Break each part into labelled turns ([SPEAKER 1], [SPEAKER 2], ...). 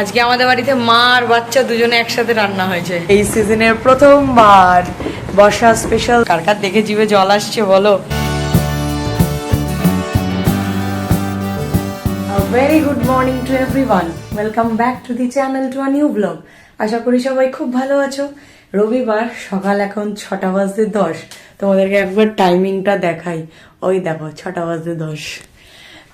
[SPEAKER 1] আজকে আমাদের বাড়িতে মা আর বাচ্চা দুজনে একসাথে রান্না হয়েছে এই সিজনের প্রথমবার। বর্ষা স্পেশাল। কার কার দেখে জিভে জল আসছে বলো। Very good morning to everyone, welcome back to the channel to a new blog. আশা করি সবাই খুব ভালো আছো। রবিবার সকাল এখন 6:10। তোমাদেরকে একবার টাইমিংটা দেখাই। ওই দেখো 6:10।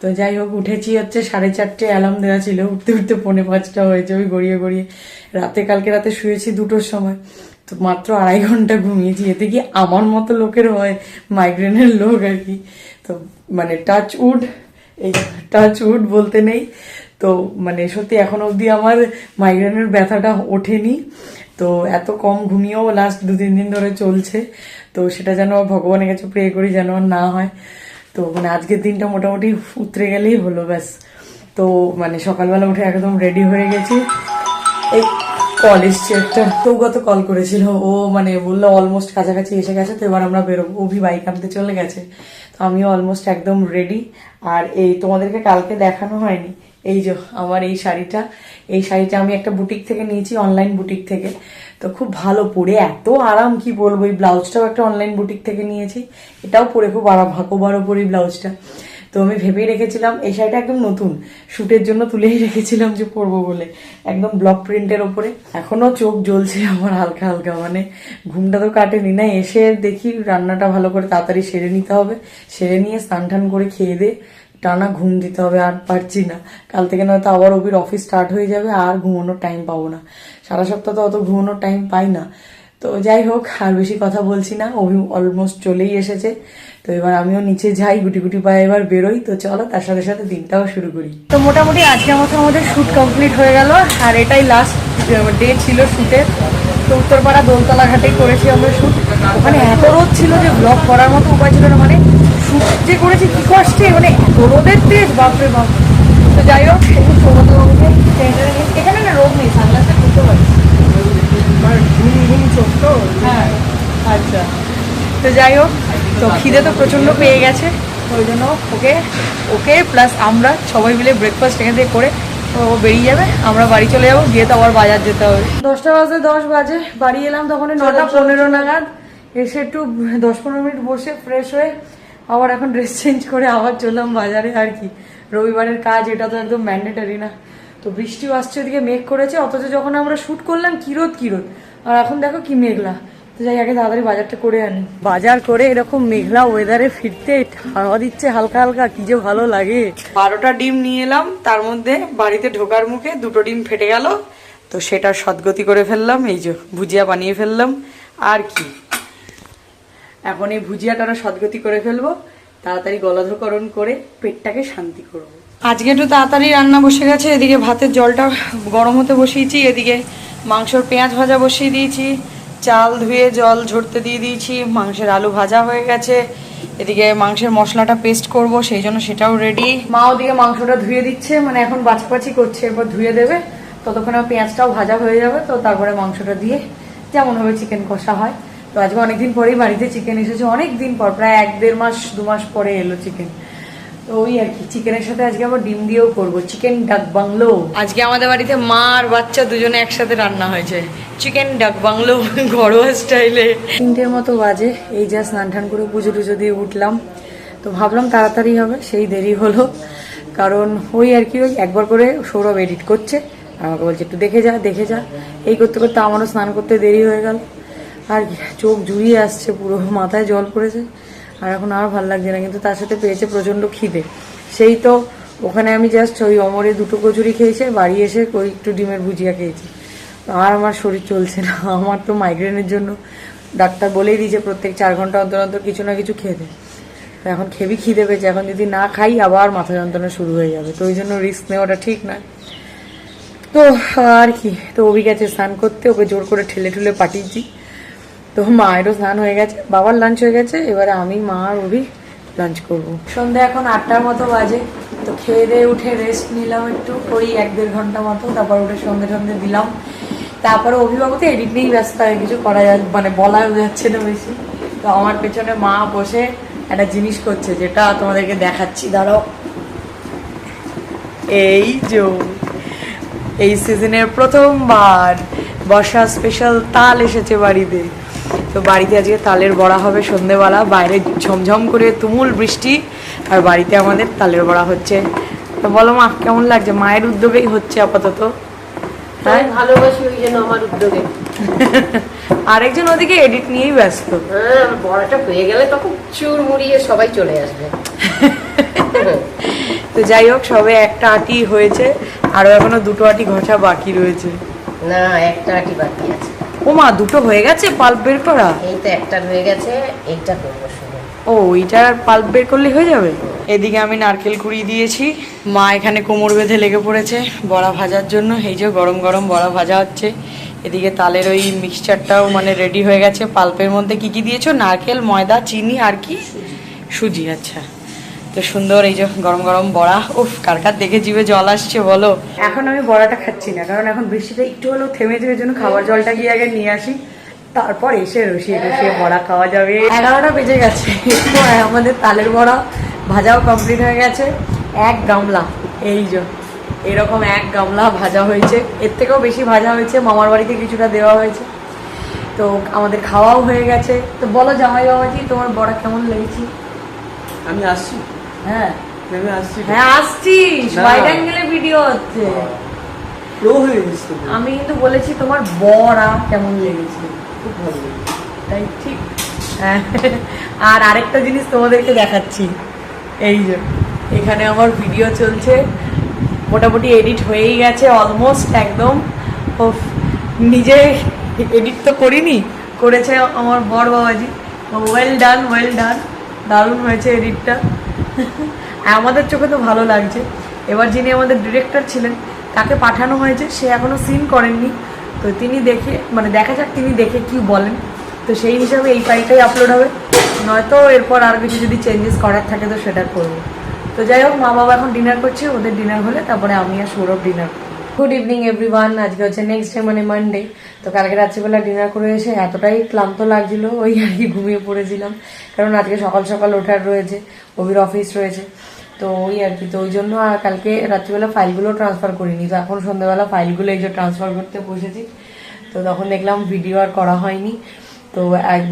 [SPEAKER 1] তো যাই হোক, উঠেছি হচ্ছে 4:30, অ্যালার্ম দেওয়া ছিল। উঠতে উঠতে 4:45 হয়েছে। ওই গড়িয়ে গড়িয়ে কালকে রাতে শুয়েছি 2টোর সময়। তো মাত্র 2.5 ঘন্টা ঘুমিয়েছি। এতে কি আমার মতো লোকের হয়, মাইগ্রেনের লোক আর কি। তো মানে টাচ উড বলতে নেই। তো মানে সত্যি এখন অবধি আমার মাইগ্রেনের ব্যথাটা ওঠেনি। তো এত কম ঘুমিয়েও লাস্ট 2-3 দিন ধরে চলছে। তো সেটা যেন ভগবানের কাছে প্রে করি যেন না হয়। তো মানে আজকের দিনটা মোটামুটি উতরে গেলেই হলো ব্যাস। তো মানে সকালবেলা উঠে একদম রেডি হয়ে গেছি। এই কল এসছে একটা, সৌগত কল করেছিল। ও মানে বললো অলমোস্ট কাছাকাছি এসে গেছে, তো এবার আমরা বেরোবো। অভি বাইক আনতে চলে গেছে। তো আমিও অলমোস্ট একদম রেডি। আর এই তোমাদেরকে কালকে দেখানো হয়নি, এই যে আমার এই শাড়িটা আমি একটা বুটিক থেকে নিয়েছি, অনলাইন বুটিক থেকে। তো খুব ভালো, পরে এত আরাম কি বলবো। এই ব্লাউজটাও একটা অনলাইন বুটিক থেকে নিয়েছি, এটাও পরে খুব আরাম। হাঁকোবার ওপর এই ব্লাউজটা। তো আমি ভেবেই রেখেছিলাম এই শাড়িটা একদম নতুন, শুটের জন্য তুলেই রেখেছিলাম যে পরবো বলে। একদম ব্লক প্রিন্টের ওপরে। এখনো চোখ জ্বলছে আমার হালকা হালকা, মানে ঘুমটা তো কাটেনি না। এসে দেখি রান্নাটা ভালো করে তাড়াতাড়ি সেরে নিতে হবে। সেরে নিয়ে স্নান টান করে খেয়ে দিয়ে টানা ঘুম দিতে হবে। আর পারছি না, কাল থেকে নয়তো আবার অফিস স্টার্ট হয়ে যাবে, আর ঘুমানোর টাইম পাবো না। সারা সপ্তাহ তো অত ঘুমানোর টাইম পাই না। তো যাই হোক, আর বেশি কথা বলছি না, অভি অলমোস্ট চলেই এসেছে। তো এবার আমিও নিচে যাই, গুটি গুটি পায়ে এবার বেরোই। তো চলো তার সাথে সাথে দিনটাও শুরু করি। তো মোটামুটি আজকের মতো আমাদের শুট কমপ্লিট হয়ে গেল। আর এটাই লাস্ট ডে ছিল শুটের। তো উত্তরপাড়া দোলতলা ঘাটেই করেছি আমরা শুট। ওখানে এত রোদ ছিল যে ব্লগ করার মতো উপায় ছিল না। মানে শুট যে করেছি কি কষ্টে, মানে এত রোদের তেজ, বাপরে বাপ। তো যাই হোক, এখানে না রোদ নেই, সানগ্লাসে করতে পারি। ঘুম ঘুম চোখ তো, হ্যাঁ আচ্ছা। তো যাই হোক, তো খিদে তো প্রচণ্ড পেয়ে গেছে। ওই জন্য ওকে প্লাস আমরা সবাই মিলে ব্রেকফাস্ট এখান থেকে করে ও বেরিয়ে যাবে, আমরা বাড়ি চলে যাবো। গিয়ে তো আবার বাজার যেতে হবে। 10:10 বাজে বাড়ি এলাম, তখন 9:15 নাগাদ। এসে একটু 10-15 মিনিট বসে ফ্রেশ হয়ে আবার এখন ড্রেস চেঞ্জ করে আবার চললাম বাজারে। আর কি, রবিবারের কাজ এটা তো একদম ম্যান্ডেটারি না। তো বৃষ্টিও আসছে, ওদিকে মেঘ করেছে। অথচ যখন আমরা শুট করলাম কিরোদ, আর এখন দেখো কি মেঘলা। তো যাই আগে তাড়াতাড়ি বাজারটা করে আনি। বাজার করে এরকম মেঘলা ওয়েদারে ফিরতে হাওয়া দিচ্ছে হালকা হালকা, কি যে ভালো লাগে। 12টা ডিম নিয়ে এলাম, তার মধ্যে বাড়িতে ঢোকার মুখে 2টো ডিম ফেটে গেল। তো সেটা সদ্গতি করে ফেললাম, এই যে ভুজিয়া বানিয়ে ফেললাম। আর কি, এখন এই ভুজিয়াটা সদ্গতি করে ফেলবো, তাড়াতাড়ি গলাধকরণ করে পেটটাকে শান্তি করব। আজকে একটু তাড়াতাড়ি রান্না বসে গেছে। এদিকে ভাতের জলটা গরম হতে বসিয়েছি, এদিকে মাংসর পেঁয়াজ ভাজা বসিয়ে দিয়েছি, চাল ধুয়ে জল ঝরতে দিয়ে দিয়েছি, মাংসের আলু ভাজা হয়ে গেছে। এদিকে মাংসের মশলাটা পেস্ট করব, সেই জন্য সেটাও রেডি। মা ওদিকে মাংসটা ধুয়ে দিচ্ছে, মানে এখন বাছপাছি করছে, এরপর ধুয়ে দেবে। ততক্ষণে পেঁয়াজটাও ভাজা হয়ে যাবে। তো তারপরে মাংসটা দিয়ে যেমন ভাবে চিকেন কষা হয়। তো আজকে অনেকদিন পরেই বাড়িতে চিকেন এসেছে, অনেকদিন পর, প্রায় 1-1.5 মাস 2 মাস পরে এলো চিকেন। তো ওই আর কি, চিকেনের সাথে আজকে আবার ডিম দিয়েও করবো, চিকেন ডাক বাংলো। আজকে আমাদের বাড়িতে মা আর বাচ্চা দুজনে একসাথে রান্না হয়েছে, চিকেন ডাক বাংলো ঘরোয়া স্টাইলে। 3টের মতো বাজে, এই যা স্নান টান করে পুজো টুজো দিয়ে উঠলাম। তো ভাবলাম তাড়াতাড়ি হবে, সেই দেরি হলো। কারণ ওই আর কি, ওই একবার করে সৌরভ এডিট করছে, আমাকে বলছে একটু দেখে যা। এই করতে করতে আমারও স্নান করতে দেরি হয়ে গেল। আর চোখ জুড়িয়ে আসছে, পুরো মাথায় জল পড়েছে। আর এখন আর ভালো লাগছে না, কিন্তু তার সাথে পেয়েছে প্রচণ্ড খিদে। সেই তো ওখানে আমি জাস্ট ওই অমরে 2টো কচুরি খেয়েছে, বাড়ি এসে ওই একটু ডিমের ভুজিয়া খেয়েছি। আর আমার শরীর চলছে না। আমার তো মাইগ্রেনের জন্য ডাক্তার বলেই দিয়েছে প্রত্যেক 4 ঘন্টা অন্তর অন্তর কিছু না কিছু খেতে। তো এখন খিদে পেয়েছে, এখন যদি না খাই আবার মাথা যন্ত্রণা শুরু হয়ে যাবে। তো ওই জন্য রিস্ক নেওয়াটা ঠিক নয়। তো আর কি, তো অভি গেছে স্নান করতে, ওকে জোর করে ঠেলে পাঠিয়েছি। তো মায়েরও স্নান হয়ে গেছে, বাবার লাঞ্চ হয়ে গেছে, এবারে আমি, মা আর অভি লাঞ্চ করব। সন্ধ্যা এখন 8টার মতো বাজে। তো খেয়ে দিয়ে উঠে রেস্ট নিলাম একটু, ওই 1-1.5 ঘন্টা মতো। তারপর উঠে সন্ধে দিলাম। তারপরে অভিভাবক তো এডিট নিয়েই ব্যস্ত, হয় কিছু করা মানে বলাও যাচ্ছে না বেশি। তো আমার পেছনে মা বসে একটা জিনিস করছে, যেটা তোমাদেরকে দেখাচ্ছি, দাঁড়াও। এই যে এই সিজনের প্রথমবার বর্ষা স্পেশাল তাল এসেছে বাড়িতে। তো বাড়িতে আজকে তালের বড়া হবে সন্ধেবেলা, বাইরে ঝমঝম করে তুমুল বৃষ্টি আর বাড়িতে আমাদের তালের বড়া হচ্ছে। তো বলো মা কেমন লাগছে? মায়ের উদ্যোগেই হচ্ছে আপাতত।
[SPEAKER 2] হ্যাঁ ভালোবাসি ওই জন্য আমার উদ্যোগে।
[SPEAKER 1] আরেকজন ওদিকে এডিট নিয়েই ব্যস্ত।
[SPEAKER 2] হ্যাঁ বড়াটা হয়ে গেলে তখন চুর মুড়িয়ে সবাই চলে আসবে।
[SPEAKER 1] তো যাই হোক, সবে একটা আটি হয়েছে, আরো এখনো দুটো আটি ঘষা বাকি রয়েছে।
[SPEAKER 2] না একটা আটি বাকি আছে।
[SPEAKER 1] ও মা, দুটো হয়ে গেছে পাল্প বের করা?
[SPEAKER 2] এই তো একটা হয়ে গেছে, এইটা করবো শুধু।
[SPEAKER 1] ও ওইটার পাল্প বের করলে হয়ে যাবে। এদিকে আমি নারকেল কুড়িয়ে দিয়েছি, মা এখানে কোমর বেঁধে লেগে পড়েছে বড়া ভাজার জন্য। এই যে গরম গরম বড়া ভাজা হচ্ছে। এদিকে তালের ওই মিক্সচারটাও মানে রেডি হয়ে গেছে। পাল্পের মধ্যে কি কি দিয়েছো? নারকেল, ময়দা, চিনি আর কি? সুজি। আচ্ছা, তো সুন্দর এই যে গরম গরম বড়া। উফ, কার কার দেখে জিভে জল আসছে বলো। এখন আমি বড়াটা খাচ্ছি না, কারণ এখন বৃষ্টিটা একটু হলেও থেমেছে, ওই জন্য খাবার জলটা গিয়ে আগে নিয়ে আসি, তারপর এসে রসিয়ে রসিয়ে বড়া খাওয়া যাবে। 11টা বেজে গেছে, আমাদের তালের বড়া ভাজাও কমপ্লিট হয়ে গেছে। এক গামলা, এই যে এরকম এক গামলা ভাজা হয়েছে, এর থেকেও বেশি ভাজা হয়েছে, মামার বাড়িতে কিছুটা দেওয়া হয়েছে। তো আমাদের খাওয়াও হয়ে গেছে। তো বলো জামাই বাবাজি, তোমার বড়া কেমন লেগেছে?
[SPEAKER 3] আমি আসছি।
[SPEAKER 1] হ্যাঁ
[SPEAKER 3] আমি আসছি।
[SPEAKER 1] হ্যাঁ আসছিস, ওয়াইড অ্যাঙ্গেলে ভিডিও হচ্ছে।
[SPEAKER 3] প্রো হয়ে গেছে তো।
[SPEAKER 1] আমি কিন্তু বলেছি তোমার বড়া কেমন লেগেছে,
[SPEAKER 3] খুব ভালো লেগেছে।
[SPEAKER 1] তাই ঠিক। হ্যাঁ, আর আরেকটা জিনিস তোমাদেরকে দেখাচ্ছি। এই যে এখানে আমার ভিডিও চলছে, মোটামুটি এডিট হয়েই গেছে অলমোস্ট একদম। ও নিজে এডিট তো করিনি, করেছে আমার বড় বাবাজি। ওয়েল ডান, ওয়েল ডান, দারুণ হয়েছে এডিটটা। আমাদের চোখে তো ভালো লাগছে। এবার যিনি আমাদের ডিরেক্টর ছিলেন তাকে পাঠানো হয়েছে, সে এখনও সিন করেননি। তো তিনি দেখে মানে দেখা যাক তিনি দেখে কি বলেন। তো সেই হিসাবে এই ফাইলটাই আপলোড হবে, নয়তো এরপর আর কিছু যদি চেঞ্জেস করার থাকে তো সেটা করবো। তো যাই হোক, মা বাবা এখন ডিনার করছে, ওদের ডিনার হলে তারপরে আমি আর Sourav dinner. Good evening everyone. আজকে হচ্ছে নেক্সট ডে মানে মানডে। তো কালকে রাত্রিবেলা ডিনার করে এসে এতটাই ক্লান্ত লাগছিল, ওই আর কি ঘুমিয়ে পড়েছিলাম, কারণ আজকে সকাল সকাল ওঠার রয়েছে, অভির অফিস রয়েছে। তো ওই আর কি, তো ওই জন্য আর কালকে রাত্রিবেলা ফাইলগুলো ট্রান্সফার করিনি। তো এখন সন্ধ্যাবেলা ফাইলগুলো এই যে ট্রান্সফার করতে বসেছি। তো তখন দেখলাম ভিডিও আর করা হয়নি। তো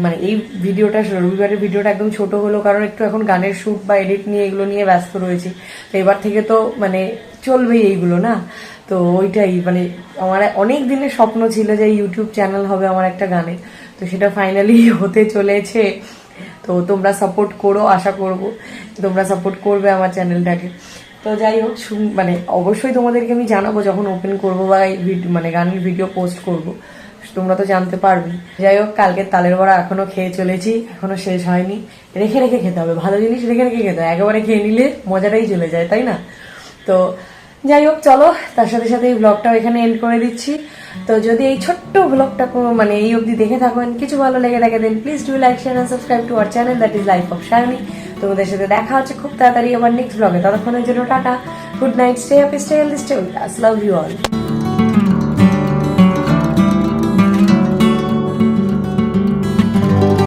[SPEAKER 1] মানে এই ভিডিওটা, রবিবারের ভিডিওটা একদম ছোট হলো, কারণ একটু এখন গানের শ্যুট বা এডিট নিয়ে এগুলো নিয়ে ব্যস্ত রয়েছি। তো এবার থেকে তো মানে চলবেই এইগুলো না। তো ওইটাই মানে আমার অনেক দিনের স্বপ্ন ছিল যে ইউটিউব চ্যানেল হবে আমার একটা গানের, তো সেটা ফাইনালি হতে চলেছে। তো তোমরা সাপোর্ট করো, আশা করবো তোমরা সাপোর্ট করবে আমার চ্যানেলটাকে। তো যাই হোক, মানে অবশ্যই তোমাদেরকে আমি জানাবো যখন ওপেন করবো বা মানে গানের ভিডিও পোস্ট করবো, তোমরা তো জানতে পারবি। যাই হোক, কালকে তালের বড়া এখনো খেয়ে চলেছি, এখনো শেষ হয়নি। রেখে রেখে খেতে হবে, ভালো জিনিস রেখে রেখে খেতে হয়, একেবারে খেয়ে নিলে মজাটাই চলে যায়, তাই না? তো যাই হোক, চলো তার সাথে সাথে এই ব্লগটাও এখানে এন্ড করে দিচ্ছি। তো যদি এই ছোট্ট ব্লগটা মানে এই অবধি দেখে থাকেন, কিছু ভালো লেগে থাকে, then please do like, share and subscribe to our channel, that is life of Shiny. তোমাদের সাথে দেখা হচ্ছে খুব তাড়াতাড়ি আবার নেক্সট ব্লগে। ততক্ষণের জন্য tata, good night, stay happy, stay healthy, stay with us, love you all.